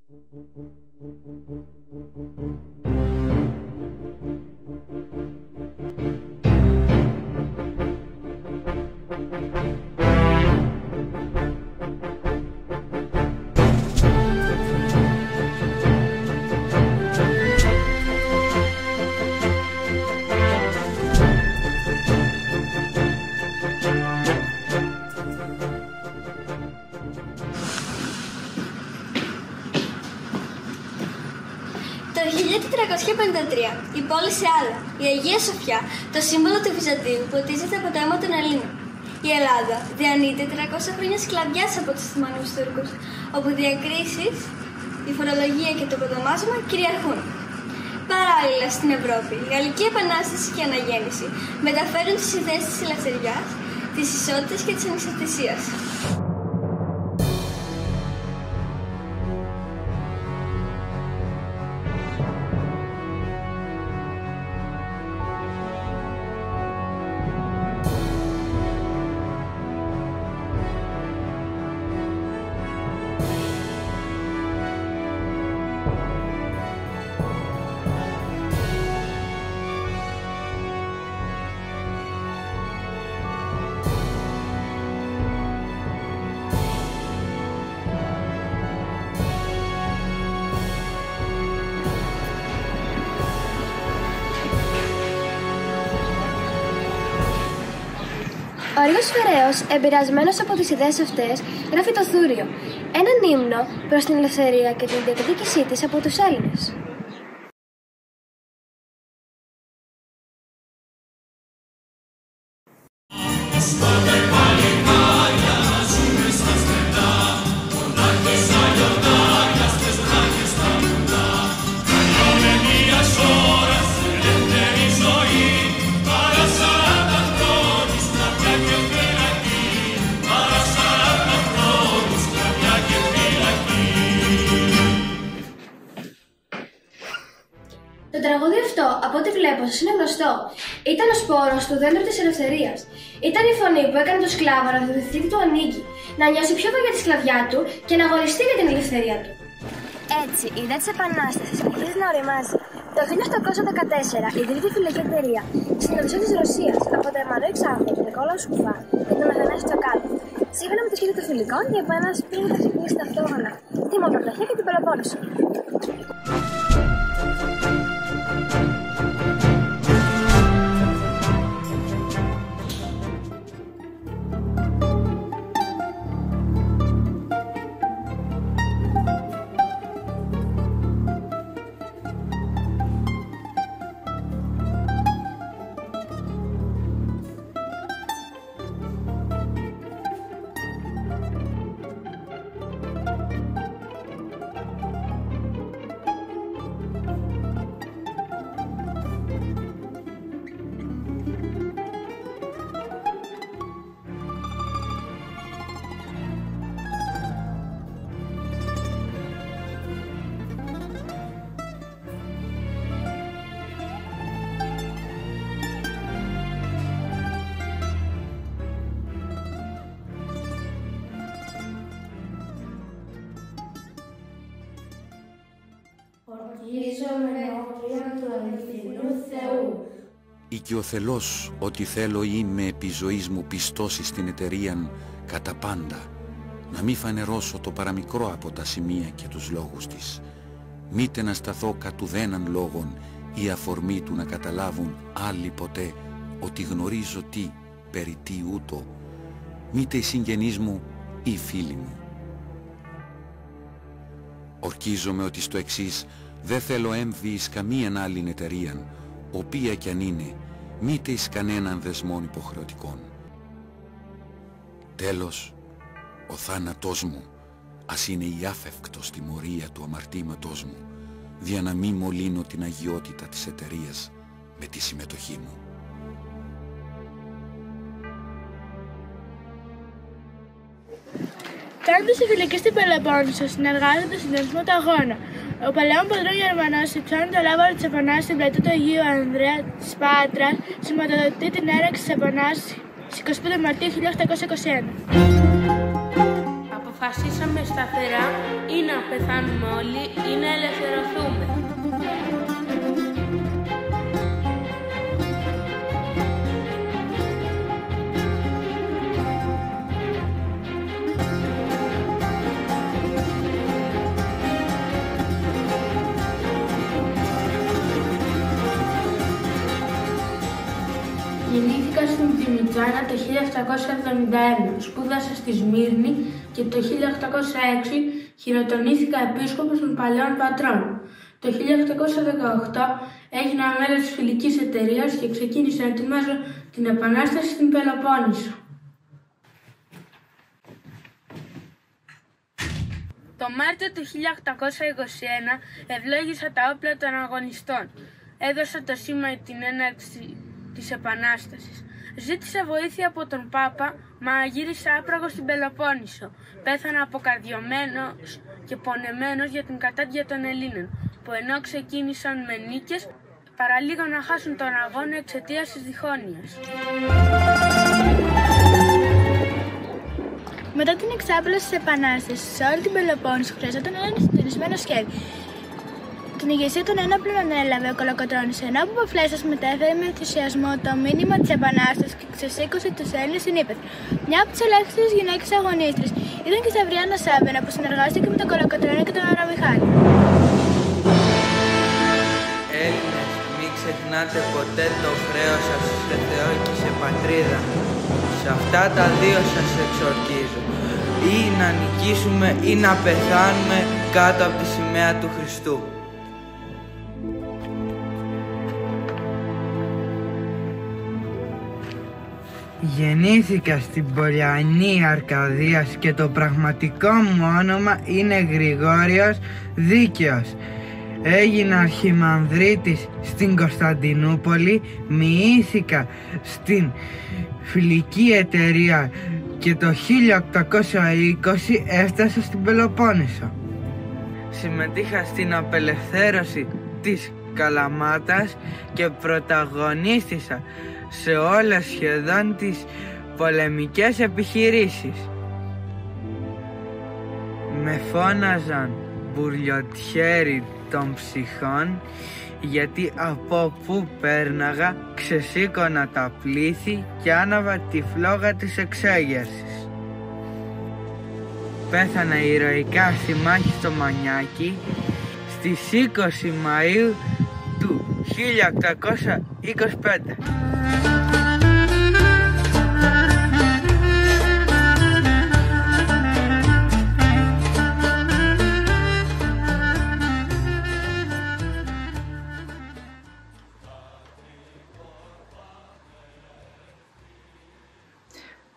Το 1453, η πόλη Σεάλα, η Αγία Σοφιά, το σύμβολο του Βυζαντίου, ποτίζεται από το αίμα των Ελλήνων. Η Ελλάδα διανύεται 300 χρόνια σκλαβιάς από τους Οθωμανούς Τούρκους, όπου οι διακρίσεις, η φορολογία και το ποταμάσμα κυριαρχούν. Παράλληλα στην Ευρώπη, η Γαλλική Επανάσταση και η Αναγέννηση μεταφέρουν τις ιδέες της ελευθεριάς, της ισότητας και της ανεξαρτησίας. Ο Άργος Φεραίος, εμπειρασμένος από τις ιδέες αυτές, γράφει το Θούριο, έναν ύμνο προς την ελευθερία και την διεκδίκησή της από τους Έλληνες. Το τραγούδι αυτό, από ό,τι βλέπω, σας είναι γνωστό. Ήταν ο σπόρος του δέντρου της ελευθερίας. Ήταν η φωνή που έκανε τον σκλάβο να διδοθεί του ανήκει, να νιώσει πιο βαριά τη σκλαβιά του και να αγωνιστεί για την ελευθερία του. Έτσι, η ιδέα της Επανάστασης αρχίζει να οριμάζει. Το 1814 ιδρύεται η Φιλική Εταιρεία, συνεργασία της Ρωσίας από τον Εμμανουήλ Ξάνθο, τον Νικόλαο Σκουφά και τον Αθανάσιο Τσακάλη. Σύμφωνα με το σχέδιο των Φιλικών, η Επανάσταση πήγε να ξεκινήσει ταυτόχρονα τη Μαυροταχία και την Πελοπόννησο. Ορκίζομαι ενώπιον του αληθινού Θεού. Οικειοθελώς ότι θέλω είμαι επί ζωής μου πιστός στην εταιρείαν κατά πάντα, να μη φανερώσω το παραμικρό από τα σημεία και τους λόγους της, μήτε να σταθώ κατ' ουδέναν λόγων η αφορμή του να καταλάβουν άλλοι ποτέ ότι γνωρίζω τι, περί τι ούτω, μήτε οι συγγενείς μου ή οι φίλοι μου. Ορκίζομαι ότι στο εξής δεν θέλω έμβη εις καμίαν άλλην εταιρείαν, οποία κι αν είναι, μήτε εις κανέναν δεσμών υποχρεωτικών. Τέλος, ο θάνατός μου, ας είναι η άφευκτος τιμωρία του αμαρτήματός μου, δια να μη μολύνω την αγιότητα της εταιρείας με τη συμμετοχή μου. Κάνοντας οι φιλικοί στην Πελοπόννησο, συνεργάζονται στον συντονισμό του αγώνα. Ο παλαιόν πατρών Γερμανός υψώνει το λάβαρο της Επανάστασης στην πλατεία του Αγίου Ανδρέα της Πάτρας, σηματοδοτεί την έναρξη της Επανάστασης στις 25 Μαρτίου 1821. αποφασίσαμε σταθερά ή να πεθάνουμε όλοι ή να ελευθερωθούμε. Γεννήθηκα στην Τζιμιτζάνα το 1771, σπούδασα στη Σμύρνη και το 1806 χειροτονήθηκα επίσκοπος των Παλαιών Πατρών. Το 1818 έγινα μέλος της φιλικής εταιρείας και ξεκίνησα να ετοιμάζω την Επανάσταση στην Πελοπόννησο. Το Μάρτιο του 1821 ευλόγησα τα όπλα των αγωνιστών. Έδωσα το σήμα την έναρξη της Επανάστασης. Ζήτησα βοήθεια από τον Πάπα, μα γύρισα άπραγος στην Πελοπόννησο. Πέθανα αποκαρδιωμένος και πονεμένος για την κατάντια των Ελλήνων, που ενώ ξεκίνησαν με νίκες, παραλίγο να χάσουν τον αγώνα εξαιτίας της διχόνοιας. Μετά την εξάπλωση της Επανάστασης, σε όλη την Πελοπόννησο χρειαζόταν ένα συντονισμένο σχέδιο. Την ηγεσία των ενόπλων ανέλαβε ο Κολοκοτρώνης, ενώ ο Παπαφλέσσας μετέφερε με ενθουσιασμό το μήνυμα της Επανάστασης και ξεσήκωσε τους Έλληνες στην ύπαιθρο. Μια από τις ελάχιστες γυναίκες αγωνίστρες ήταν και η Σταυριάννα Σάββαινα, που συνεργάστηκε με τον Κολοκοτρώνη και τον Αραβιχάλη. Έλληνες, μην ξεχνάτε ποτέ το χρέος σας σε Θεό και σε πατρίδα. Σε αυτά τα δύο σας εξορκίζω. Ή να νικήσουμε ή να πεθάνουμε κάτω από τη σημαία του Χριστού. Γεννήθηκα στην Πολιανή Αρκαδίας και το πραγματικό μου όνομα είναι Γρηγόριος Δίκαιος. Έγινα αρχιμανδρίτης στην Κωνσταντινούπολη, μοιήθηκα στην φιλική εταιρεία και το 1820 έφτασα στην Πελοπόννησο. Συμμετείχα στην απελευθέρωση της Καλαμάτας και πρωταγωνίστησα σε όλες σχεδόν τις πολεμικές επιχειρήσεις. Με φώναζαν μπουρλιοτιέρι των ψυχών, γιατί από που πέρναγα ξεσήκωνα τα πλήθη και άναβα τη φλόγα της εξέγερσης. Πέθανα ηρωικά στη μάχη στο Μανιάκι στις 20 Μαΐου του 1825.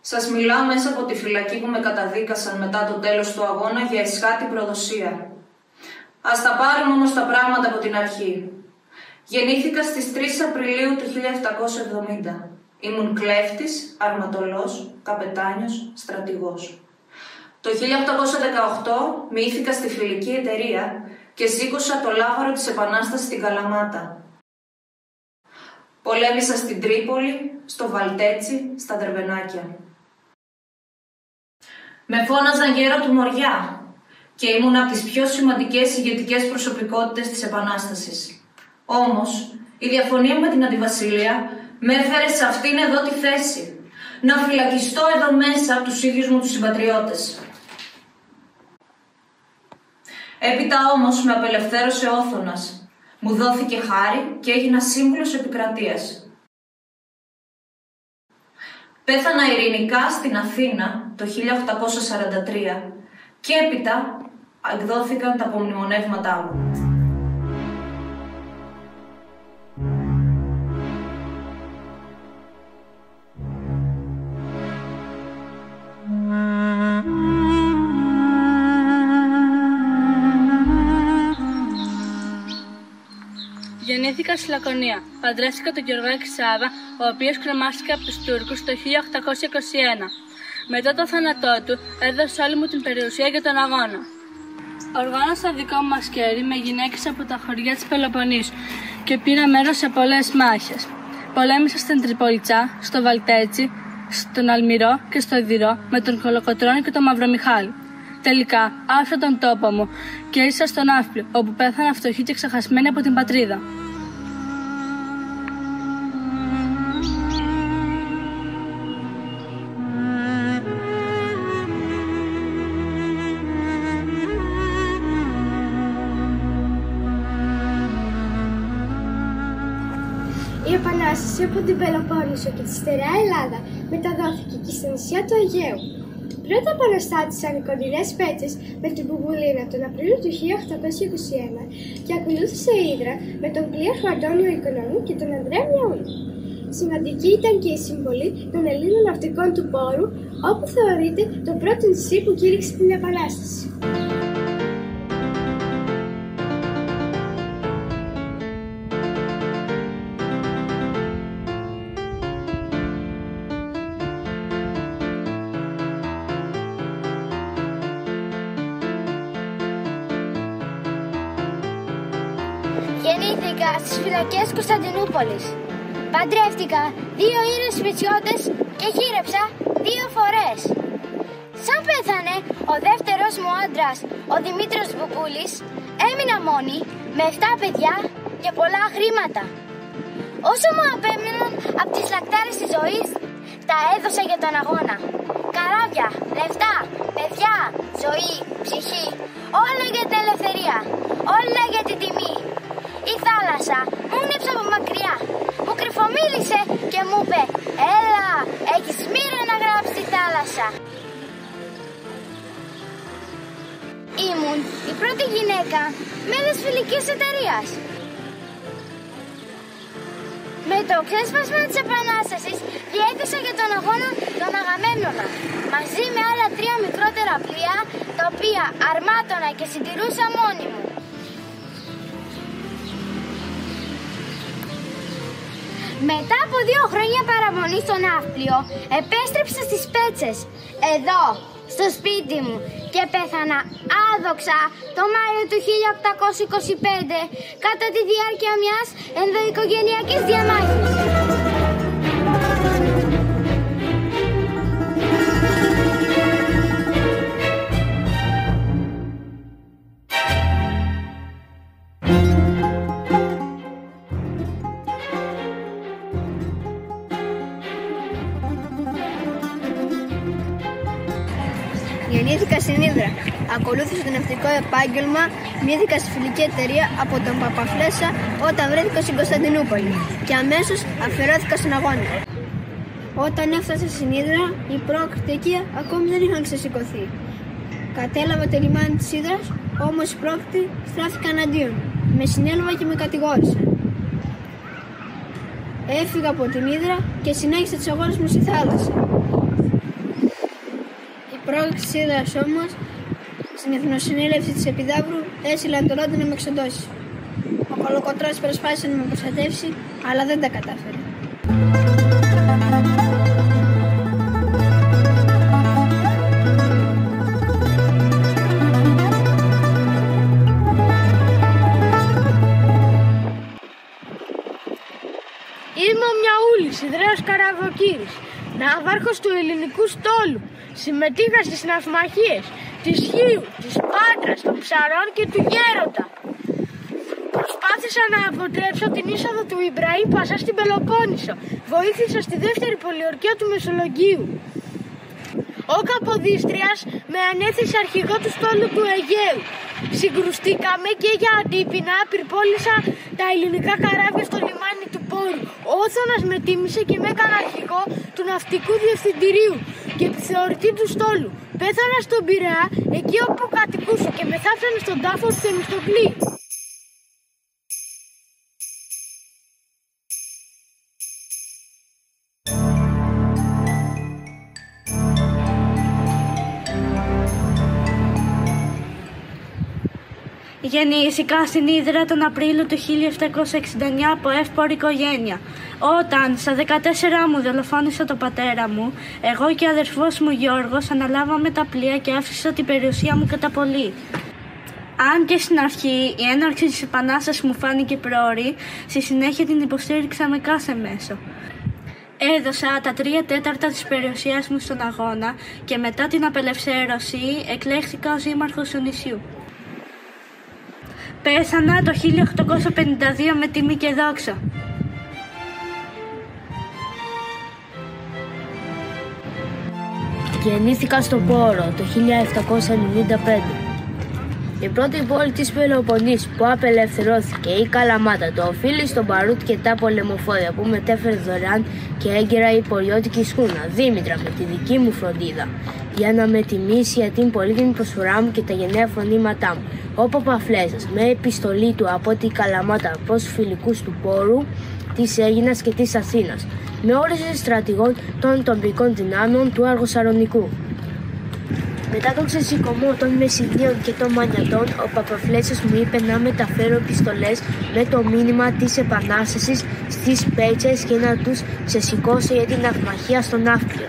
Σας μιλάω μέσα από τη φυλακή που με καταδίκασαν μετά το τέλος του αγώνα για εσχάτη προδοσία. Ας τα πάρουμε όμως τα πράγματα από την αρχή. Γεννήθηκα στις 3 Απριλίου του 1770. Ήμουν κλέφτης, αρματολός, καπετάνιος, στρατηγός. Το 1818 μοιήθηκα στη φιλική εταιρεία και σήκωσα το λάβαρο της Επανάστασης στην Καλαμάτα. Πολέμησα στην Τρίπολη, στο Βαλτέτσι, στα Δερβενάκια. Με φώναζαν γέρο του Μοριά και ήμουν από τις πιο σημαντικές ηγετικές προσωπικότητες της Επανάστασης. Όμως, η διαφωνία με την Αντιβασιλεία με έφερε σε αυτήν εδώ τη θέση, να φυλακιστώ εδώ μέσα από τους ίδιους μου τους συμπατριώτες. Έπειτα όμως με απελευθέρωσε ο Όθωνας. Μου δόθηκε χάρη και έγινα σύμβουλος επικρατείας. Πέθανα ειρηνικά στην Αθήνα το 1843 και έπειτα εκδόθηκαν τα απομνημονεύματά μου. Γεννήθηκα στη Λακωνία. Παντρεύτηκα τον Γεωργάκη Σάβα, ο οποίος κρεμάστηκε από τους Τούρκους το 1821. Μετά το θάνατό του, έδωσα όλη μου την περιουσία για τον αγώνα. Οργάνωσα δικό μου μασκέρι με γυναίκες από τα χωριά της Πελοποννήσου και πήρα μέρος σε πολλές μάχες. Πολέμησα στην Τριπολιτσά, στο Βαλτέτσι, στον Αλμυρό και στο Δυρό με τον Κολοκοτρώνη και τον Μαυρομιχάλη. τελικά άφησα τον τόπο μου και ήρθα στον Ναύπλιο, όπου πέθανα φτωχή και ξεχασμένη από την πατρίδα. Η Επανάσταση από την Πελοπόννησο και τη στερεά Ελλάδα μεταδόθηκε και στα νησιά του Αιγαίου. Πρώτα επαναστάτησαν οι κοντινές Πέτσες με την Μπουμπουλίνα τον Απρίλιο του 1821 και ακολούθησε η Ύδρα με τον πλοίαρχο Αντώνιο Οικονόμου και τον Ανδρέα Μιαούλη. Σημαντική ήταν και η συμβολή των Ελλήνων ναυτικών του Πόρου, όπου θεωρείται το πρώτο νησί που κήρυξε την Επανάσταση. Γεννήθηκα στις φυλακές Κωνσταντινούπολης. Παντρεύτηκα 2 ήρωες σπιτσιώτες και χείρεψα 2 φορές. Σαν πέθανε ο δεύτερος μου άντρας, ο Δημήτρος Μπουμπούλης, έμεινα μόνη με 7 παιδιά και πολλά χρήματα. Όσο μου απέμειναν από τις λακτάρες της ζωής, τα έδωσα για τον αγώνα. Καράβια, λεφτά, παιδιά, ζωή, ψυχή, όλα για την ελευθερία, όλα για την τιμή. Η θάλασσα μου νύψε από μακριά, μου κρυφομίλησε και μου είπε «Έλα, έχεις μοίρα να γράψεις τη θάλασσα». Ήμουν η πρώτη γυναίκα μέλος φιλικής εταιρείας. Με το ξέσπασμα της Επανάστασης διέθεσα για τον αγώνα τον Αγαμέμνονα, μαζί με άλλα 3 μικρότερα πλοία, τα οποία αρμάτωνα και συντηρούσα μόνη μου. Μετά από 2 χρόνια παραμονή στο Ναύπλιο, επέστρεψα στις Πέτσες, εδώ, στο σπίτι μου, και πέθανα άδοξα το Μάιο του 1825 κατά τη διάρκεια μιας ενδοοικογενειακής διαμάχης. Γεννήθηκα στην Ύδρα. Ακολούθησα το ναυτικό επάγγελμα, μύθηκα στη φιλική εταιρεία από τον Παπαφλέσσα όταν βρέθηκα στην Κωνσταντινούπολη και αμέσως αφιερώθηκα στον αγώνα. Όταν έφτασα στην Ύδρα, οι πρόκτικοι ακόμη δεν είχαν ξεσηκωθεί. Κατέλαβα το λιμάνι της Ύδρας, όμως οι πρόκτοι στράφηκαν αντίον. Με συνέλαβα και με κατηγόρησαν. Έφυγα από την Ύδρα και συνέχισα τους αγώνες μου στη θάλασσα. Οι πρόκτοι της Ύδρας όμως, στην Εθνοσυνέλευση της Επιδαύρου, έστειλαν το Λόντο να με εξοντώσει. Ο Κολοκοτράς προσπάθησε να με προστατεύσει, αλλά δεν τα κατάφερε. Είμαι ο Μιαούλης, Ιδραίος Καραβοκύρης, ναύαρχος του ελληνικού στόλου. Συμμετείχα στις ναυμαχίες της Χίου, της Πάτρας, των Ψαρών και του Γέροντα. Προσπάθησα να αποτρέψω την είσοδο του Ιμπραήμ Πασά στην Πελοπόννησο. Βοήθησα στη δεύτερη πολιορκία του Μεσολογγίου. Ο Καποδίστριας με ανέθεσε αρχηγό του στόλου του Αιγαίου. Συγκρουστήκαμε και για αντίπεινα πυρπόλησα τα ελληνικά καράβια στο λιμάνι του Πόρου. Ο Όθωνας με τίμησε και με έκανε αρχηγό του ναυτικού διευθυντηρίου και επιθεωρητή του στόλου. Πέθανα στον Πειραιά, εκεί όπου κατοικούσα, και με θάψανε στον τάφο του Θεμιστοκλή. Γεννήθηκα στην Ύδρα τον Απρίλιο του 1769 από εύπορη οικογένεια. Όταν στα 14 μου δολοφόνησα τον πατέρα μου, εγώ και ο αδερφός μου Γιώργος αναλάβαμε τα πλοία και αύξησα την περιουσία μου κατά πολύ. Αν και στην αρχή η έναρξη της Επανάστασης μου φάνηκε πρόωρη, στη συνέχεια την υποστήριξα με κάθε μέσο. Έδωσα τα 3/4 της περιουσίας μου στον αγώνα και μετά την απελευθέρωση εκλέχθηκα ως δήμαρχος του νησιού. Πέθανα το 1852 με τιμή και δόξα. Γεννήθηκα στο Πόρο το 1795. Η πρώτη πόλη της Πελοποννήσου που απελευθερώθηκε, η Καλαμάτα, το οφείλει στον Παρούτ και τα πολεμοφόδια που μετέφερε δωρεάν και έγκαιρα η πολιώτικη σκούνα Δήμητρα με τη δική μου φροντίδα, για να με τιμήσει για την πολύτιμη προσφορά μου και τα γενναία φωνήματά μου. Ο Παπαφλέσσας με επιστολή του από την Καλαμάτα προς τους φιλικούς του Πόρου, της Αίγινας και της Αθήνας, με όρισε στρατηγών των τοπικών δυνάμεων του Αργοσαρονικού. Μετά τον ξεσηκωμό των Μεσσηνίων και των Μανιατών, ο Παπαφλέσσας μου είπε να μεταφέρω επιστολές με το μήνυμα της Επανάστασης στις Πέτσες και να τους ξεσηκώσω για την αυμαχία στον Ναύπλιο.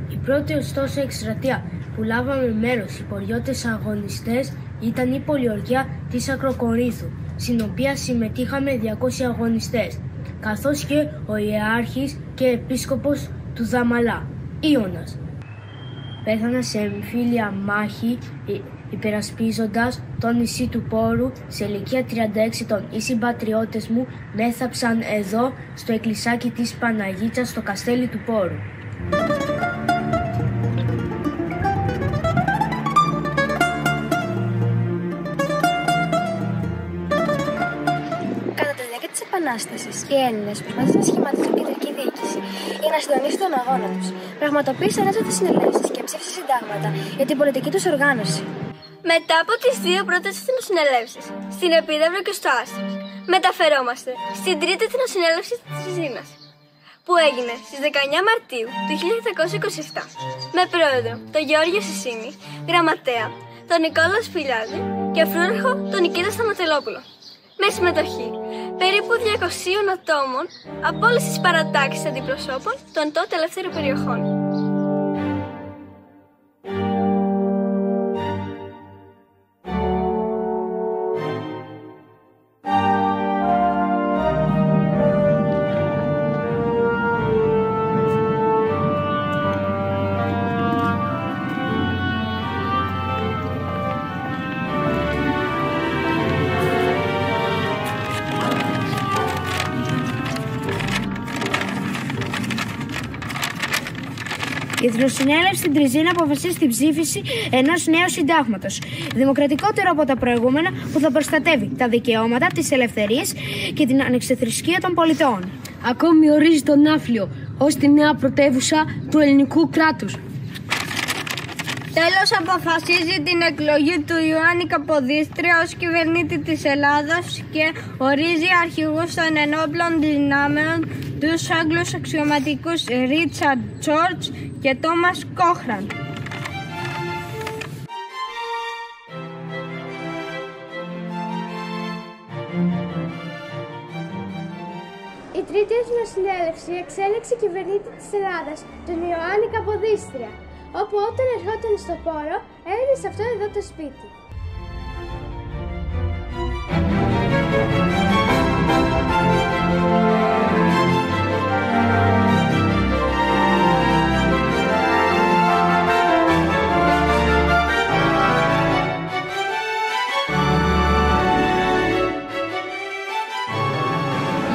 Η πρώτη ωστόσο εκστρατεία που λάβαμε μέρος οι πολιώτες αγωνιστές ήταν η πολιορκία της Ακροκορίνθου, στην οποία συμμετείχαμε 200 αγωνιστές, καθώς και ο ιεράρχης και επίσκοπος του Δαμαλά, Ιώνας. Πέθανα σε εμφύλια μάχη υπερασπίζοντας το νησί του Πόρου σε ηλικία 36 ετών. Οι συμπατριώτες μου με έθαψαν εδώ στο εκκλησάκι της Παναγίτσας στο καστέλι του Πόρου. Επανάστασης, οι Έλληνες προσπάθησαν να σχηματίσουν κεντρική διοίκηση για να συντονίσουν τον αγώνα τους. Πραγματοποίησαν έκτακτες συνελεύσεις και ψήφισαν συντάγματα για την πολιτική τους οργάνωση. Μετά από τις δύο πρώτες εθνοσυνελεύσεις, στην Επίδαυρο και στο Άστρας, μεταφερόμαστε στην τρίτη εθνοσυνέλευση της Ζήνας, που έγινε στις 19 Μαρτίου του 1827, με πρόεδρο τον Γεώργιο Σισίνη, γραμματέα τον Νικόλα Σπηλιάδη και φρούραρχο τον Νικήτα Σταματελόπουλο, με συμμετοχή περίπου 200 ατόμων από όλες τις παρατάξεις αντιπροσώπων των τότε ελεύθερων περιοχών. Η Εθνοσυνέλευση στην Τριζίνα αποφασίζει την ψήφιση ενός νέου συντάγματος, δημοκρατικότερο από τα προηγούμενα, που θα προστατεύει τα δικαιώματα, τις ελευθερίες και την ανεξιθρησκεία των πολιτών. Ακόμη ορίζει τον Ναύπλιο ως τη νέα πρωτεύουσα του ελληνικού κράτους. Τέλος, αποφασίζει την εκλογή του Ιωάννη Καποδίστρια ως κυβερνήτη της Ελλάδος και ορίζει αρχηγούς των ενόπλων δυνάμεων τους Άγγλους αξιωματικούς Ρίτσαρντ Τζόρτζ και Τόμας Κόχραν. Η τρίτη εθνοσυνέλευση εξέλεξε κυβερνήτη της Ελλάδας, τον Ιωάννη Καποδίστρια, όπου όταν ερχόταν στο Πόρο έδινε σε αυτό εδώ το σπίτι.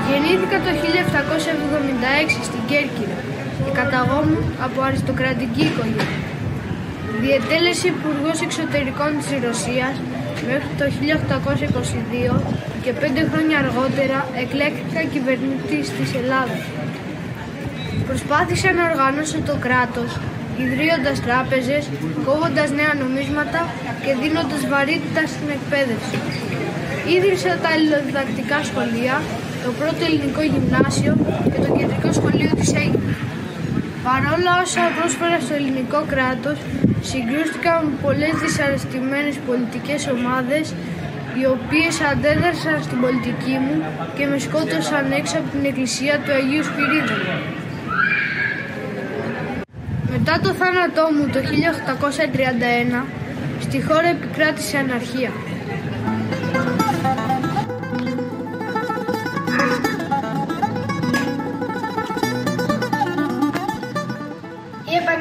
Γεννήθηκα το 1776 στην Κέρκυρα και καταγόμουν από αριστοκρατική οικογένεια. Διετέλεσε υπουργός εξωτερικών της Ρωσίας μέχρι το 1822 και 5 χρόνια αργότερα εκλέχθηκα κυβερνήτης της Ελλάδας. Προσπάθησα να οργανώσω το κράτος, ιδρύοντας τράπεζες, κόβοντας νέα νομίσματα και δίνοντας βαρύτητα στην εκπαίδευση. Ίδρυσα τα αλληλοδιδακτικά σχολεία, το πρώτο ελληνικό γυμνάσιο και το κεντρικό σχολείο της Αίγυπτου. Παρόλα όσα πρόσφερα στο ελληνικό κράτος, συγκρούστηκα με πολλές δυσαρεστημένες πολιτικές ομάδες, οι οποίες αντέδρασαν στην πολιτική μου και με σκότωσαν έξω από την εκκλησία του Αγίου Σπυρίδωνα. Μετά το θάνατό μου το 1831, στη χώρα επικράτησε αναρχία.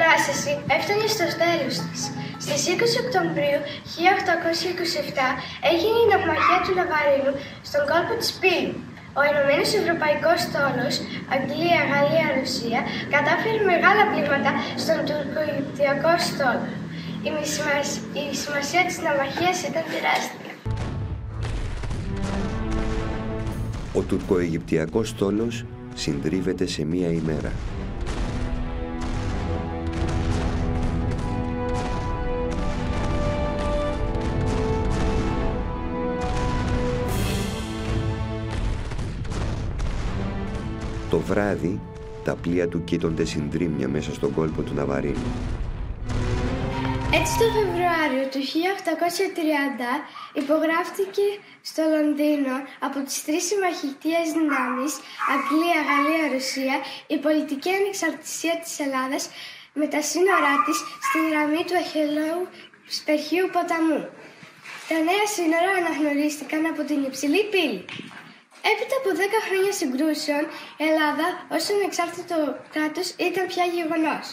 Επανάσταση έφτανε στο τέλος της. Στις 20 Οκτωβρίου 1827 έγινε η ναυμαχία του Ναβαρίνου στον κόλπο της Πύλου. Ο Ενωμένος Ευρωπαϊκός Στόλος, Αγγλία, Γαλλία, Ρωσία, κατάφερε μεγάλα πλήγματα στον τουρκο-αιγυπτιακό στόλο. Η σημασία της ναυμαχίας ήταν τεράστια. Ο τουρκο-αιγυπτιακός στόλος συντρίβεται σε μία ημέρα. Το βράδυ, τα πλοία του κοίτονται συντρίμμια μέσα στον κόλπο του Ναβαρίνου. Έτσι το Φεβρουάριο του 1830 υπογράφτηκε στο Λονδίνο από τις τρεις συμμαχητικές δυνάμεις Αγγλία, Γαλλία, Ρωσία η πολιτική ανεξαρτησία της Ελλάδας με τα σύνορά της στην γραμμή του Αχαιολόγου Σπερχίου ποταμού. Τα νέα σύνορα αναγνωρίστηκαν από την υψηλή πύλη. Έπειτα από 10 χρόνια συγκρούσεων, η Ελλάδα ως ανεξάρτητο κράτος ήταν πια γεγονός.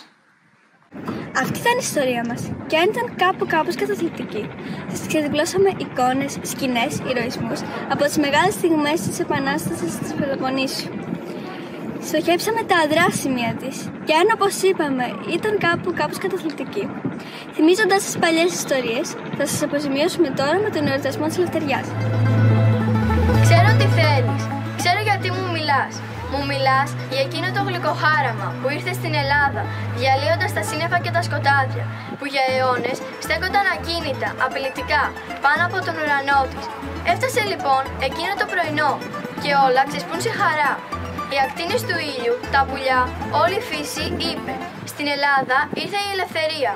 Αυτή ήταν η ιστορία μας και αν ήταν κάπως καταθλιπτική, θα σας ξεδιπλώσαμε εικόνες, σκηνές, ηρωισμούς από τις μεγάλες στιγμές της Επανάστασης της Πελοποννήσου. Στοχεύσαμε τα αδρά σημεία της και αν, όπως είπαμε, ήταν κάπως καταθλιπτική, θυμίζοντας τις παλιές ιστορίες, θα σας αποζημιώσουμε τώρα με τον εορτασμό της Ελευθεριάς. Ξέρω τι θέλεις, ξέρω γιατί μου μιλάς. Μου μιλάς για εκείνο το γλυκοχάραμα που ήρθε στην Ελλάδα, διαλύοντας τα σύννεφα και τα σκοτάδια, που για αιώνες στέκονταν ακίνητα, απειλητικά, πάνω από τον ουρανό της. Έφτασε λοιπόν εκείνο το πρωινό και όλα ξεσπούν σε χαρά. Οι ακτίνες του ήλιου, τα πουλιά, όλη η φύση είπε «Στην Ελλάδα ήρθε η ελευθερία».